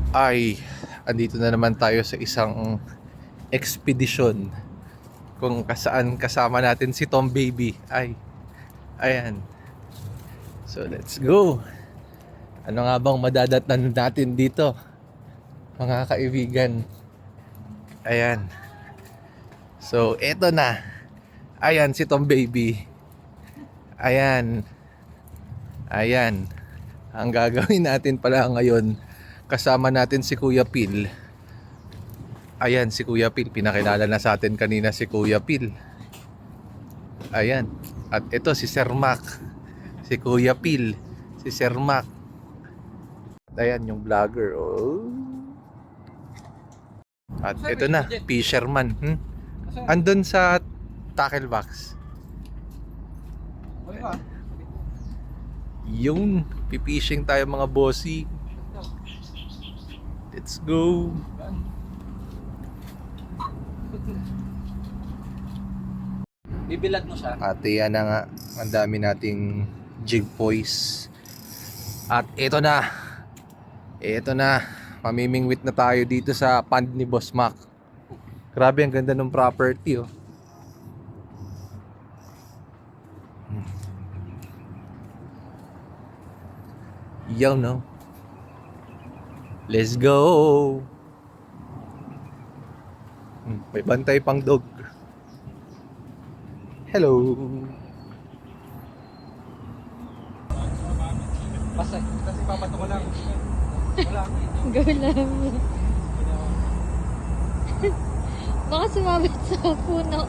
Ay, andito na naman tayo sa isang ekspedisyon kung kasaan kasama natin si Tom Baby. Ay, ayan. So let's go. Ano nga bang madadatnan natin dito, mga kaibigan? Ayan. So eto na. Ayan si Tom Baby. Ayan. Ayan. Ang gagawin natin pala ngayon, kasama natin si Kuya Phil. Ayan si Kuya Phil, pinakilala na sa atin kanina si Kuya Phil. Ayan. At ito si Sir Mac. Si Kuya Phil, si Sir Mac. Ayan yung vlogger. Oh. At ito na, fisherman. Andun sa tackle box. Yung pipishing tayo mga bossy. Let's go. Bibilad mo siya. At yan na nga, ang dami nating jig boys. At ito na. Ito na. Mamimingwit na tayo dito sa pond ni Boss Mac. Grabe, ang ganda ng property, oh. Yo, no. Let's go. May bantay pang dog. Hello. Basta, kasi papato ko lang. Wala. Go lang. Baka sumabit sa puno.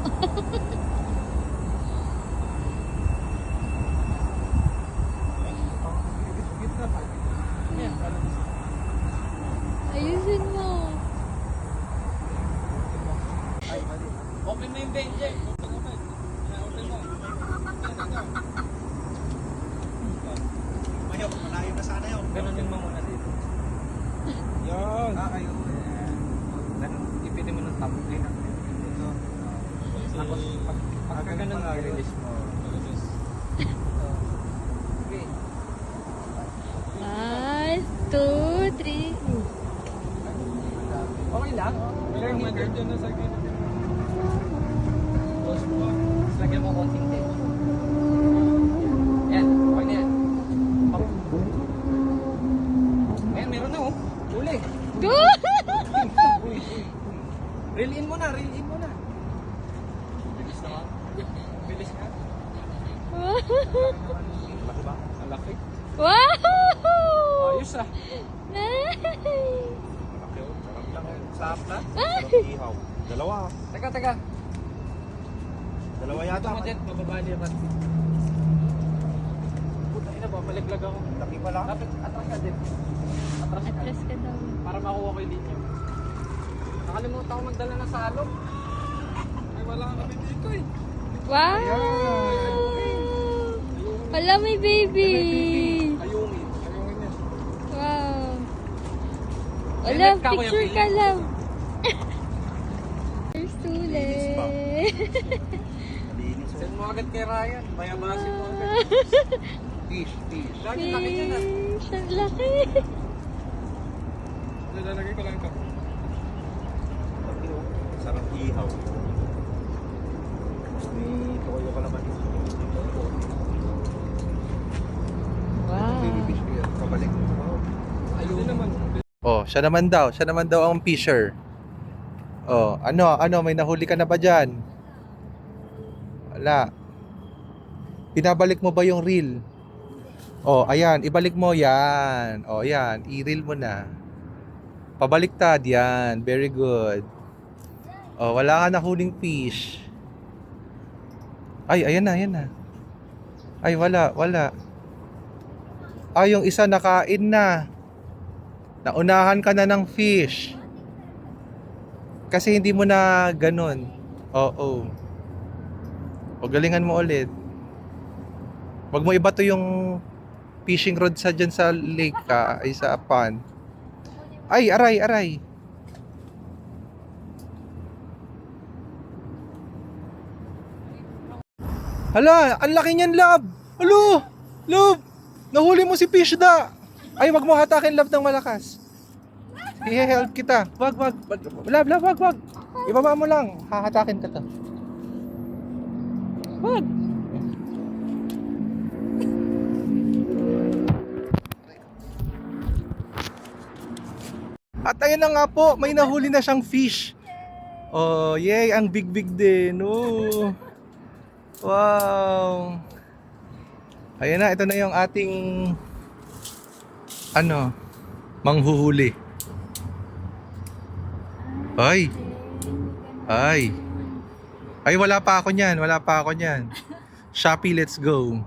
Ayusin mo. Open mo yung bench eh. Open mo. Mayo, malayo na sana yun. Ganunin mo muna dito. Yan. Ayun. Ipitin mo ng top. Tapos, pagka ganun release mo. Okay. 1, 2, 3. Okay lang. Kaya yung mga dyan na sa akin. Lagyan mo konting tape. Yan, okay na yan. Ayan, meron na oh. Uli. Go! Reel in mo na, reel in mo na. Bilis na ka. Bilis ka. Laki ba? Malaki. Wow! Ayos ah. Nice! Malaki oh. Sarap lang oh. Sarap na. Sarap ihaw. Dalawa. Teka. Dalawa yata. Ito mo bababa niya man. Puta ina, babaliglag ako. Laki pa lang. Dapat atras ka din. Atras ka. Atras ka daw. Para makuha ko yung linya. Nakalimutan ko magdala ng salong. Ay wala kami dito eh. Wow! Wala, may baby! Ayungin. Ayungin niya. Wow! Wala, Helmet ka, Kuya picture Phil. ka lang. There's Tule. Send mo agad kay Ryan. Bayabasin mo agad. Fish. Lagi laki niya na. Fish, ang laki. Lalagay ko lang ito. Sarap ihaw. May toyo ka naman. Wow! Pabalik. Ayun naman. Oh, siya naman daw ang fisher. Oh, ano, may nahuli ka na ba diyan? Wala. Pinabalik mo ba yung reel? Oh, ayan, ibalik mo yan. Oh, yan, i-reel mo na. Pabaliktad yan. Very good. Oh, wala ka nahuling fish. Ay, ayan na. Ay, wala. Ay, yung isa nakain na. Naunahan ka na ng fish. Kasi hindi mo na ganun. Oo. O galingan mo ulit. Wag mo ibato yung fishing rod sa dyan sa lake ka, ay sa pond. Ay, aray. Hala, ang laki niyan, Love. Alo, Love. Nahuli mo si fish da. Ay, wag mo hatakin, Love, ng malakas. I-help kita. Wag. Wag. Ibaba mo lang. Hahatakin ka to. Wag. At ayun na nga po, may nahuli na siyang fish. Oh, yay, ang big din. Oh. Wow. Ayan na, ito na yung ating manghuhuli. Ay, wala pa ako niyan. Shopee, let's go.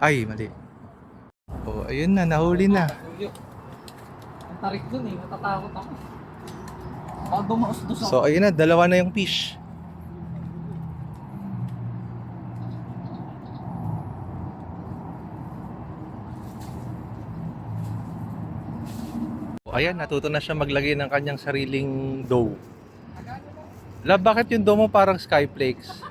Ay, mali. Oh, ayun na, nahuli na. Ang tarik dun eh, natatakot ako. Baka dumaos-dos ako. So, ayun na, dalawa na yung fish. Ayan, natuto na siya maglagay ng kanyang sariling dough. Love, bakit yung dough mo parang skyflakes?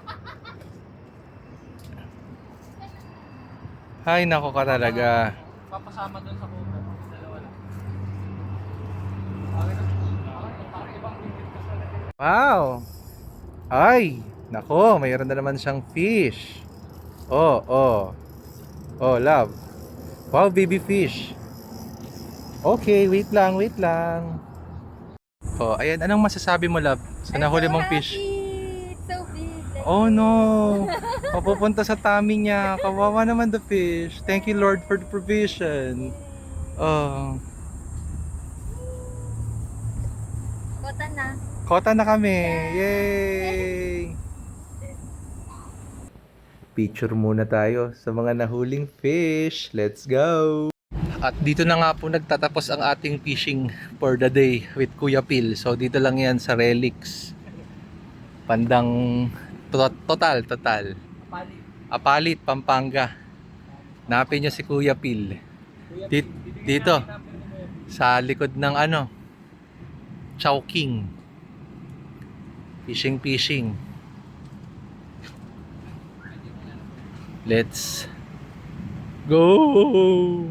Hay, nako ka talaga. Papasama dun sa kubo. Dalawa lang. Wow! Ay, nako, mayroon na naman siyang fish. Oh, love. Wow, baby fish. Okay, wait lang. Oh, ayan, anong masasabi mo, love, sa nahuli mong fish? It's so big. Oh no! Mapupunta sa tummy niya. Kawawa naman the fish. Thank you, Lord, for the provision. Oh, Kota na. kota na kami. Yay! Picture muna tayo sa mga nahuling fish. Let's go! At dito na nga po nagtatapos ang ating fishing for the day with Kuya Phil. So dito lang yan sa Relics. Pandang total. Apalit, Pampanga. Hanapin nyo si Kuya Phil. Dito. Sa likod ng Chowking. Fishing. Let's go!